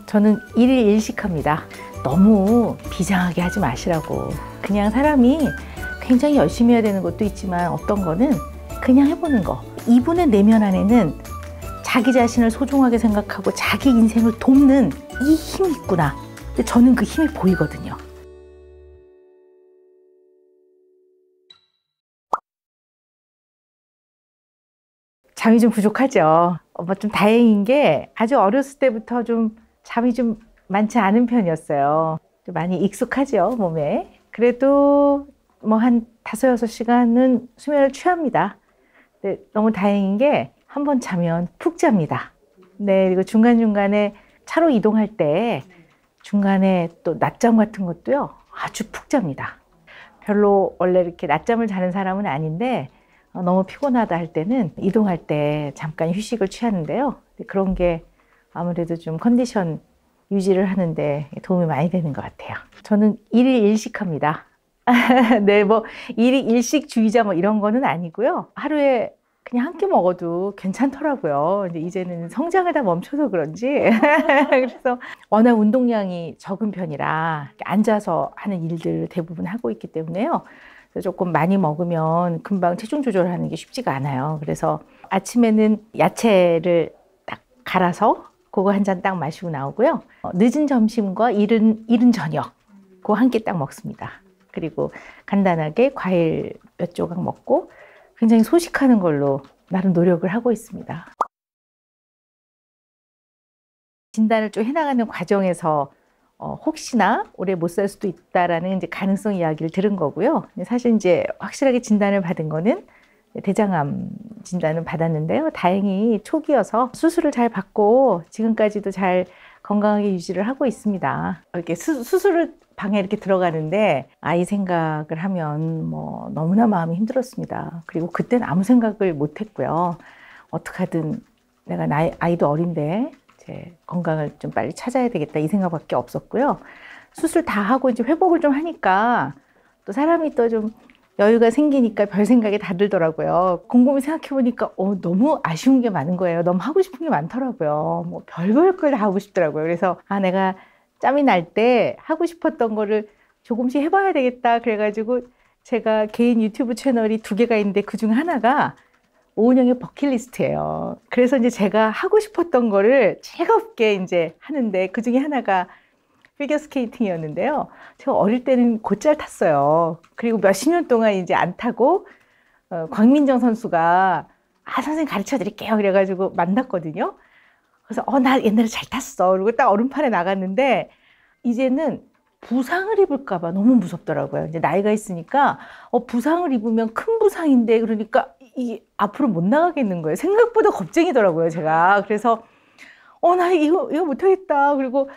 저는 일일 일식합니다. 너무 비장하게 하지 마시라고. 그냥 사람이 굉장히 열심히 해야 되는 것도 있지만 어떤 거는 그냥 해보는 거. 이분의 내면 안에는 자기 자신을 소중하게 생각하고 자기 인생을 돕는 이 힘이 있구나. 근데 저는 그 힘이 보이거든요. 잠이 좀 부족하죠. 좀 다행인 게 아주 어렸을 때부터 좀 잠이 좀 많지 않은 편이었어요. 좀 많이 익숙하죠, 몸에. 그래도 뭐 한 5, 6시간은 수면을 취합니다. 근데 너무 다행인 게 한 번 자면 푹 잡니다. 네, 그리고 중간중간에 차로 이동할 때 중간에 또 낮잠 같은 것도요, 아주 푹 잡니다. 별로 원래 이렇게 낮잠을 자는 사람은 아닌데 너무 피곤하다 할 때는 이동할 때 잠깐 휴식을 취하는데요. 그런 게 아무래도 좀 컨디션 유지를 하는데 도움이 많이 되는 것 같아요. 저는 일일 일식합니다. 네, 뭐 일일 일식주의자 뭐 이런 거는 아니고요. 하루에 그냥 한 끼 먹어도 괜찮더라고요. 근데 이제는 성장을 다 멈춰서 그런지 그래서 워낙 운동량이 적은 편이라 앉아서 하는 일들 대부분 하고 있기 때문에요. 그래서 조금 많이 먹으면 금방 체중 조절하는 게 쉽지가 않아요. 그래서 아침에는 야채를 딱 갈아서 그거 한 잔 딱 마시고 나오고요. 늦은 점심과 이른 저녁 그거 한 끼 딱 먹습니다. 그리고 간단하게 과일 몇 조각 먹고 굉장히 소식하는 걸로 나름 노력을 하고 있습니다. 진단을 좀 해나가는 과정에서 혹시나 오래 못 살 수도 있다라는 이제 가능성 이야기를 들은 거고요. 사실 이제 확실하게 진단을 받은 거는 대장암 진단을 받았는데요. 다행히 초기여서 수술을 잘 받고 지금까지도 잘 건강하게 유지를 하고 있습니다. 이렇게 수술을 방에 이렇게 들어가는데 아이 생각을 하면 뭐 너무나 마음이 힘들었습니다. 그리고 그때는 아무 생각을 못 했고요. 어떻게 하든 내가 아이도 어린데 제 건강을 좀 빨리 찾아야 되겠다 이 생각밖에 없었고요. 수술 다 하고 이제 회복을 좀 하니까 또 사람이 또 좀 여유가 생기니까 별 생각이 다 들더라고요. 곰곰이 생각해 보니까 너무 아쉬운 게 많은 거예요. 너무 하고 싶은 게 많더라고요. 뭐 별별 걸 다 하고 싶더라고요. 그래서 내가 짬이 날 때 하고 싶었던 거를 조금씩 해봐야 되겠다. 그래가지고 제가 개인 유튜브 채널이 2개가 있는데 그중 하나가 오은영의 버킷리스트예요. 그래서 이제 제가 하고 싶었던 거를 즐겁게 이제 하는데 그 중에 하나가 피겨스케이팅이었는데요. 제가 어릴 때는 곧잘 탔어요. 그리고 몇십 년 동안 이제 안 타고 광민정 선수가 선생님 가르쳐 드릴게요. 그래가지고 만났거든요. 그래서 나 옛날에 잘 탔어. 그리고 딱 얼음판에 나갔는데 이제는 부상을 입을까 봐 너무 무섭더라고요. 이제 나이가 있으니까 부상을 입으면 큰 부상인데 그러니까 이게 앞으로 못 나가겠는 거예요. 생각보다 겁쟁이더라고요, 제가. 그래서 나 이거 못하겠다. 그리고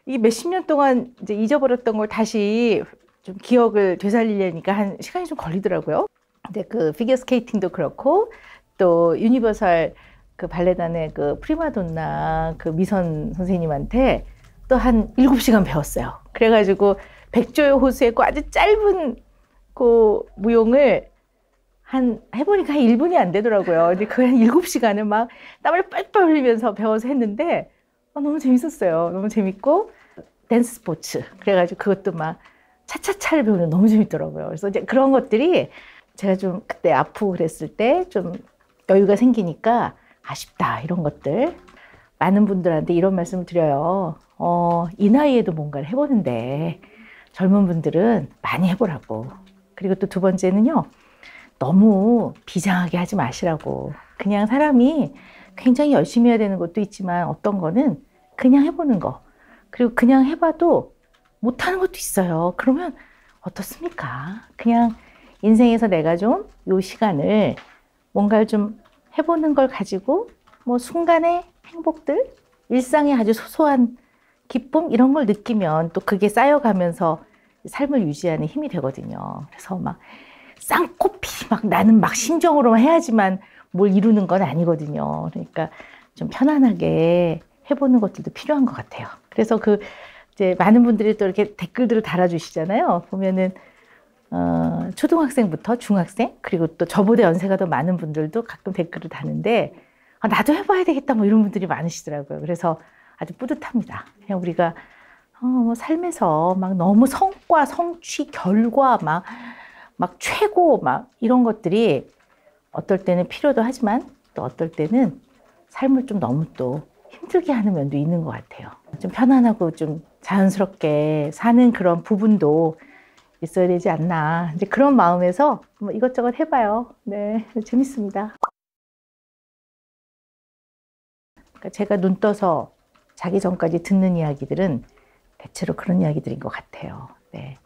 이게 몇십 년 동안 이제 잊어버렸던 걸 다시 좀 기억을 되살리려니까 한 시간이 좀 걸리더라고요. 근데 그 피겨스케이팅도 그렇고 또 유니버설 그 발레단의 그 프리마돈나 그 미선 선생님한테 또 한 7시간 배웠어요. 그래가지고 백조의 호수의 그 아주 짧은 그 무용을 해보니까 한 1분이 안 되더라고요. 근데 그 한 7시간을 막 땀을 뻘뻘 흘리면서 배워서 했는데 너무 재밌었어요. 너무 재밌고 댄스 스포츠 그래가지고 그것도 막 차차차를 배우는 너무 재밌더라고요. 그래서 이제 그런 것들이 제가 좀 그때 아프고 그랬을 때 좀 여유가 생기니까 아쉽다 이런 것들 많은 분들한테 이런 말씀을 드려요. 이 나이에도 뭔가를 해보는데 젊은 분들은 많이 해보라고. 그리고 또 2번째는요. 너무 비장하게 하지 마시라고. 그냥 사람이 굉장히 열심히 해야 되는 것도 있지만 어떤 거는 그냥 해보는 거. 그리고 그냥 해봐도 못하는 것도 있어요. 그러면 어떻습니까? 그냥 인생에서 내가 좀 이 시간을 뭔가를 좀 해보는 걸 가지고 뭐 순간의 행복들, 일상의 아주 소소한 기쁨 이런 걸 느끼면 또 그게 쌓여가면서 삶을 유지하는 힘이 되거든요. 그래서 막 쌍코피 막 나는 막 심정으로만 해야지만 뭘 이루는 건 아니거든요. 그러니까 좀 편안하게 해보는 것들도 필요한 것 같아요. 그래서 이제 많은 분들이 또 이렇게 댓글들을 달아주시잖아요. 보면은 초등학생부터 중학생 그리고 또 저보다 연세가 더 많은 분들도 가끔 댓글을 다는데 나도 해봐야 되겠다 뭐 이런 분들이 많으시더라고요. 그래서 아주 뿌듯합니다. 그냥 우리가 삶에서 막 너무 성과, 성취, 결과 막 최고 막 이런 것들이 어떨 때는 필요도 하지만 또 어떨 때는 삶을 좀 너무 또 힘들게 하는 면도 있는 것 같아요. 좀 편안하고 좀 자연스럽게 사는 그런 부분도 있어야 되지 않나. 이제 그런 마음에서 뭐 이것저것 해봐요. 네, 재밌습니다. 그러니까 제가 눈 떠서 자기 전까지 듣는 이야기들은 대체로 그런 이야기들인 것 같아요. 네.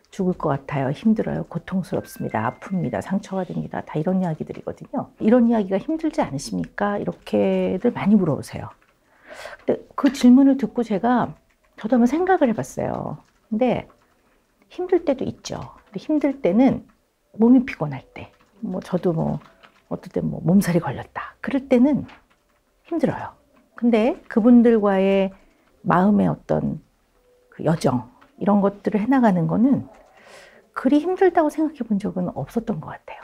죽을 것 같아요. 힘들어요. 고통스럽습니다. 아픕니다. 상처가 됩니다. 다 이런 이야기들이거든요. 이런 이야기가 힘들지 않으십니까? 이렇게들 많이 물어보세요. 근데 그 질문을 듣고 저도 한번 생각을 해봤어요. 근데 힘들 때도 있죠. 근데 힘들 때는 몸이 피곤할 때, 저도 어떨 때 몸살이 걸렸다. 그럴 때는 힘들어요. 근데 그분들과의 마음의 어떤 그 여정, 이런 것들을 해나가는 거는 그리 힘들다고 생각해 본 적은 없었던 것 같아요.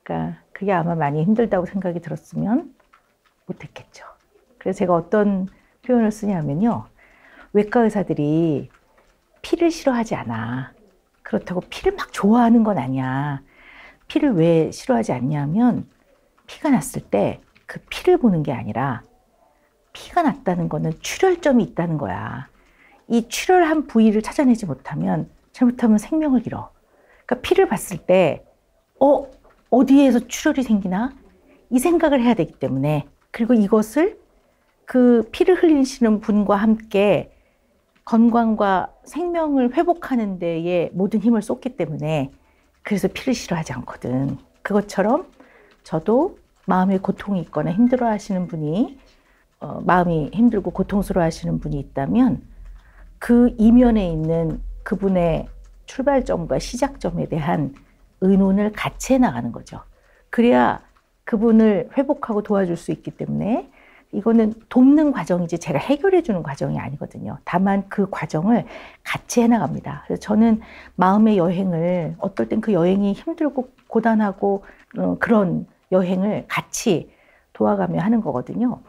그러니까 그게 아마 많이 힘들다고 생각이 들었으면 못했겠죠. 그래서 제가 어떤 표현을 쓰냐면요. 외과 의사들이 피를 싫어하지 않아. 그렇다고 피를 막 좋아하는 건 아니야. 피를 왜 싫어하지 않냐면 피가 났을 때 그 피를 보는 게 아니라 피가 났다는 거는 출혈점이 있다는 거야. 이 출혈한 부위를 찾아내지 못하면 잘못하면 생명을 잃어. 그러니까 피를 봤을 때 어디에서 출혈이 생기나? 이 생각을 해야 되기 때문에 그리고 이것을 그 피를 흘리시는 분과 함께 건강과 생명을 회복하는 데에 모든 힘을 쏟기 때문에 그래서 피를 싫어하지 않거든. 그것처럼 저도 마음에 고통이 있거나 힘들어 하시는 분이 마음이 힘들고 고통스러워 하시는 분이 있다면 그 이면에 있는 그분의 출발점과 시작점에 대한 의논을 같이 해나가는 거죠. 그래야 그분을 회복하고 도와줄 수 있기 때문에 이거는 돕는 과정이지 제가 해결해 주는 과정이 아니거든요. 다만 그 과정을 같이 해나갑니다. 그래서 저는 마음의 여행을 어떨 땐 그 여행이 힘들고 고단하고 그런 여행을 같이 도와가며 하는 거거든요.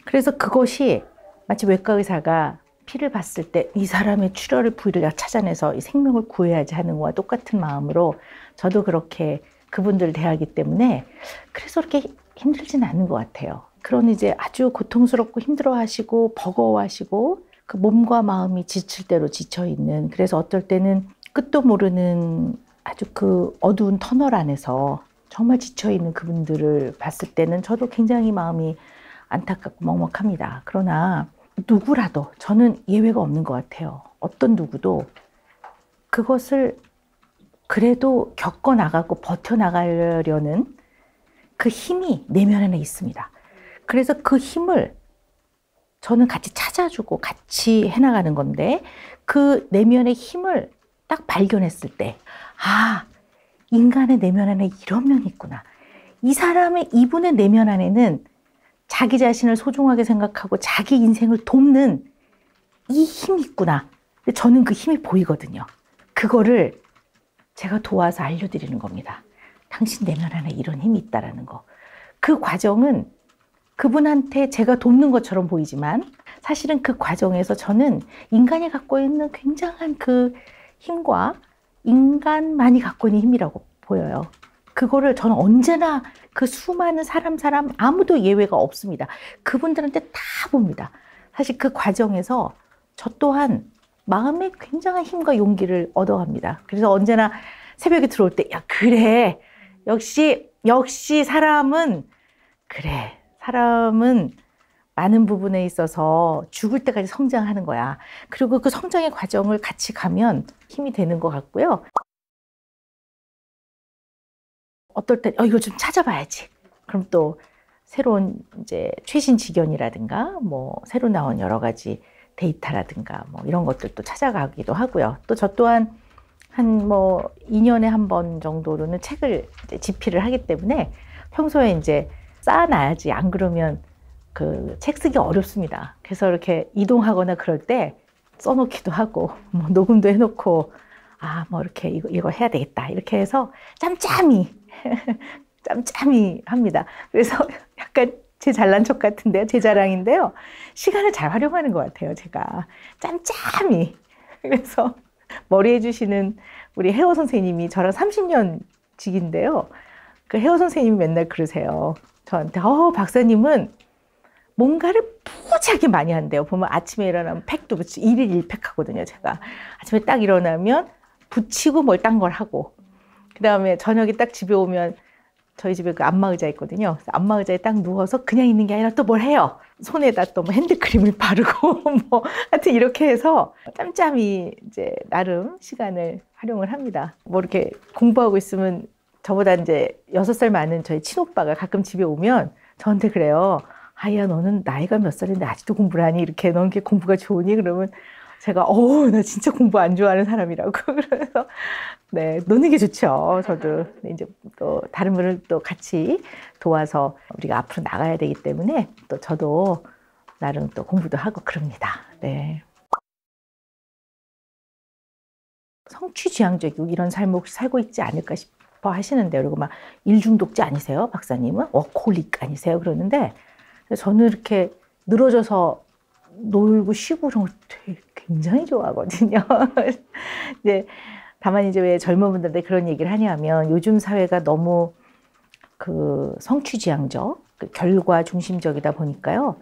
그래서 그것이 마치 외과 의사가 피를 봤을 때 이 사람의 출혈의 부위를 찾아내서 이 생명을 구해야지 하는 것과 똑같은 마음으로 저도 그렇게 그분들을 대하기 때문에 그래서 그렇게 힘들지는 않은 것 같아요. 그런 이제 아주 고통스럽고 힘들어하시고 버거워하시고 그 몸과 마음이 지칠 대로 지쳐있는 그래서 어떨 때는 끝도 모르는 아주 그 어두운 터널 안에서 정말 지쳐있는 그분들을 봤을 때는 저도 굉장히 마음이 안타깝고 먹먹합니다. 그러나 누구라도 저는 예외가 없는 것 같아요. 어떤 누구도 그것을 그래도 겪어나가고 버텨나가려는 그 힘이 내면 안에 있습니다. 그래서 그 힘을 저는 같이 찾아주고 같이 해나가는 건데 그 내면의 힘을 딱 발견했을 때 인간의 내면 안에 이런 면이 있구나. 이분의 내면 안에는 자기 자신을 소중하게 생각하고 자기 인생을 돕는 이 힘이 있구나. 근데 저는 그 힘이 보이거든요. 그거를 제가 도와서 알려드리는 겁니다. 당신 내면 안에 이런 힘이 있다라는 거. 그 과정은 그분한테 제가 돕는 것처럼 보이지만 사실은 그 과정에서 저는 인간이 갖고 있는 굉장한 그 힘과 인간만이 갖고 있는 힘이라고 보여요. 그거를 저는 언제나 그 수많은 사람 아무도 예외가 없습니다. 그분들한테 다 봅니다. 사실 그 과정에서 저 또한 마음에 굉장한 힘과 용기를 얻어갑니다. 그래서 언제나 새벽에 들어올 때 그래 역시 사람은 많은 부분에 있어서 죽을 때까지 성장하는 거야. 그리고 그 성장의 과정을 같이 가면 힘이 되는 것 같고요. 어떨 때 이거 좀 찾아봐야지. 그럼 또 새로운 이제 최신 직연이라든가 새로 나온 여러 가지 데이터라든가 이런 것들도 찾아가기도 하고요. 또 저 또한 한 2년에 한 번 정도로는 책을 이제 집필을 하기 때문에 평소에 이제 쌓아놔야지. 안 그러면 그 책 쓰기 어렵습니다. 그래서 이렇게 이동하거나 그럴 때 써놓기도 하고 녹음도 해놓고 이렇게 이거 해야 되겠다 이렇게 해서 짬짬이 합니다. 그래서 약간 제 잘난 척 같은데요. 제 자랑인데요. 시간을 잘 활용하는 것 같아요. 제가 짬짬이. 그래서 머리 해주시는 우리 헤어 선생님이 저랑 30년 직인데요. 그 헤어 선생님이 맨날 그러세요. 저한테 박사님은 뭔가를 무지하게 많이 한대요. 보면 아침에 일어나면 팩도 붙이고 1일 1팩 하거든요. 제가 아침에 딱 일어나면 붙이고 뭘 딴 걸 하고, 그 다음에 저녁에 딱 집에 오면 저희 집에 그 안마의자 있거든요. 그래서 안마의자에 딱 누워서 그냥 있는 게 아니라 또 뭘 해요. 손에다 또 뭐 핸드크림을 바르고 뭐 하여튼 이렇게 해서 짬짬이 이제 나름 시간을 활용을 합니다. 뭐 이렇게 공부하고 있으면 저보다 이제 6살 많은 저희 친오빠가 가끔 집에 오면 저한테 그래요. 아이야, 너는 나이가 몇 살인데 아직도 공부를 하니? 이렇게 너는 게 공부가 좋으니? 그러면 제가 나 진짜 공부 안 좋아하는 사람이라고 그래서 네, 노는 게 좋죠. 저도 이제 또 다른 분을 또 같이 도와서 우리가 앞으로 나가야 되기 때문에 또 저도 나름 또 공부도 하고 그럽니다. 네. 성취지향적이고 이런 삶을 혹시 살고 있지 않을까 싶어 하시는데, 그리고 막 일중독자 아니세요? 박사님은 워커홀릭 아니세요? 그러는데 저는 이렇게 늘어져서 놀고 쉬고 그런 걸 되게 굉장히 좋아하거든요. 이제 다만 이제 왜 젊은 분들한테 그런 얘기를 하냐면 요즘 사회가 너무 그 성취지향적, 그 결과 중심적이다 보니까요.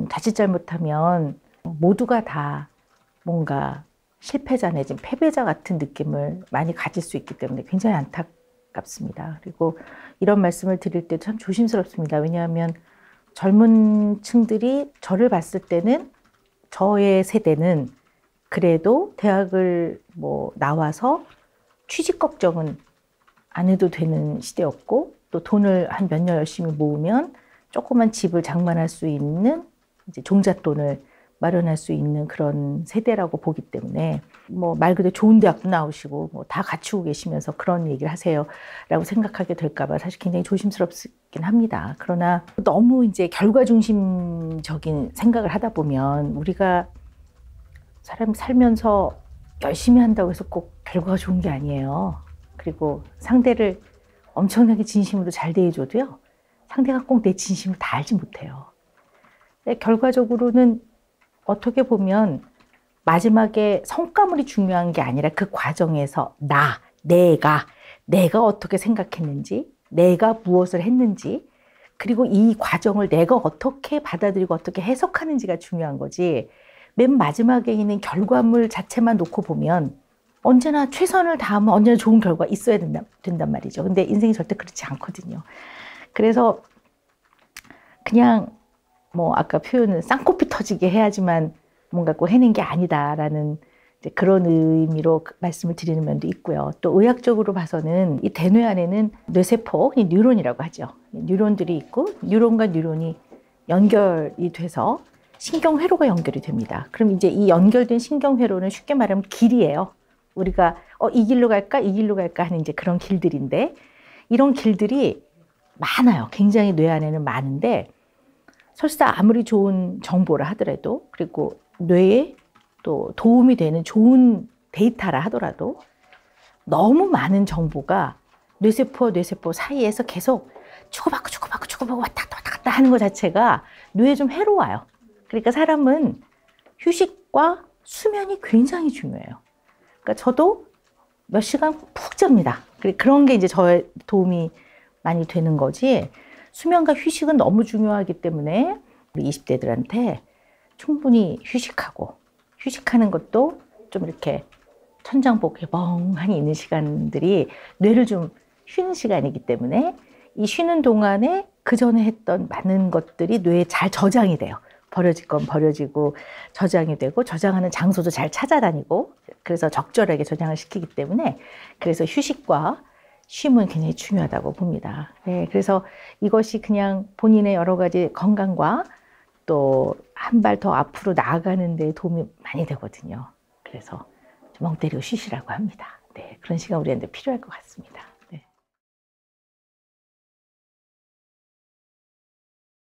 자칫 잘못하면 모두가 다 뭔가 실패자 내지 패배자 같은 느낌을 많이 가질 수 있기 때문에 굉장히 안타깝습니다. 그리고 이런 말씀을 드릴 때 참 조심스럽습니다. 왜냐하면 젊은 층들이 저를 봤을 때는, 저의 세대는 그래도 대학을 뭐 나와서 취직 걱정은 안 해도 되는 시대였고, 또 돈을 한 몇 년 열심히 모으면 조그만 집을 장만할 수 있는 이제 종잣돈을 마련할 수 있는 그런 세대라고 보기 때문에, 뭐 말 그대로 좋은 대학도 나오시고 뭐 다 갖추고 계시면서 그런 얘기를 하세요라고 생각하게 될까봐 사실 굉장히 조심스럽긴 합니다. 그러나 너무 이제 결과 중심적인 생각을 하다 보면 우리가 사람 살면서 열심히 한다고 해서 꼭 결과가 좋은 게 아니에요. 그리고 상대를 엄청나게 진심으로 잘 대해줘도요, 상대가 꼭 내 진심을 다 알지 못해요. 결과적으로는 어떻게 보면 마지막에 성과물이 중요한 게 아니라 그 과정에서 내가 어떻게 생각했는지, 내가 무엇을 했는지, 그리고 이 과정을 내가 어떻게 받아들이고 어떻게 해석하는지가 중요한 거지, 맨 마지막에 있는 결과물 자체만 놓고 보면 언제나 최선을 다하면 언제나 좋은 결과 있어야 된단 말이죠. 근데 인생이 절대 그렇지 않거든요. 그래서 그냥 뭐 아까 표현은 쌍코피 터지게 해야지만 뭔가 꼭 해낸 게 아니다라는 이제 그런 의미로 말씀을 드리는 면도 있고요. 또 의학적으로 봐서는 이 대뇌 안에는 뇌세포, 뉴런이라고 하죠. 뉴런들이 있고, 뉴런과 뉴런이 연결이 돼서 신경회로가 연결이 됩니다. 그럼 이제 이 연결된 신경회로는 쉽게 말하면 길이에요. 우리가 이 길로 갈까, 이 길로 갈까 하는 이제 그런 길들인데, 이런 길들이 많아요. 굉장히 뇌 안에는 많은데, 설사 아무리 좋은 정보를 하더라도, 그리고 뇌에 또 도움이 되는 좋은 데이터라 하더라도 너무 많은 정보가 뇌세포와 뇌세포 사이에서 계속 주고받고 왔다 갔다 하는 것 자체가 뇌에 좀 해로워요. 그러니까 사람은 휴식과 수면이 굉장히 중요해요. 그러니까 저도 몇 시간 푹 잡니다. 그런 게 이제 저의 도움이 많이 되는 거지, 수면과 휴식은 너무 중요하기 때문에 우리 20대들한테 충분히 휴식하는 것도 좀 이렇게 천장복에 멍하니 있는 시간들이 뇌를 좀 쉬는 시간이기 때문에, 이 쉬는 동안에 그 전에 했던 많은 것들이 뇌에 잘 저장이 돼요. 버려질 건 버려지고 저장이 되고, 저장하는 장소도 잘 찾아다니고, 그래서 적절하게 저장을 시키기 때문에, 그래서 휴식과 쉼은 굉장히 중요하다고 봅니다. 네, 그래서 이것이 그냥 본인의 여러 가지 건강과 또 한 발 더 앞으로 나아가는 데 도움이 많이 되거든요. 그래서 멍 때리고 쉬시라고 합니다. 네, 그런 시간 우리한테 필요할 것 같습니다.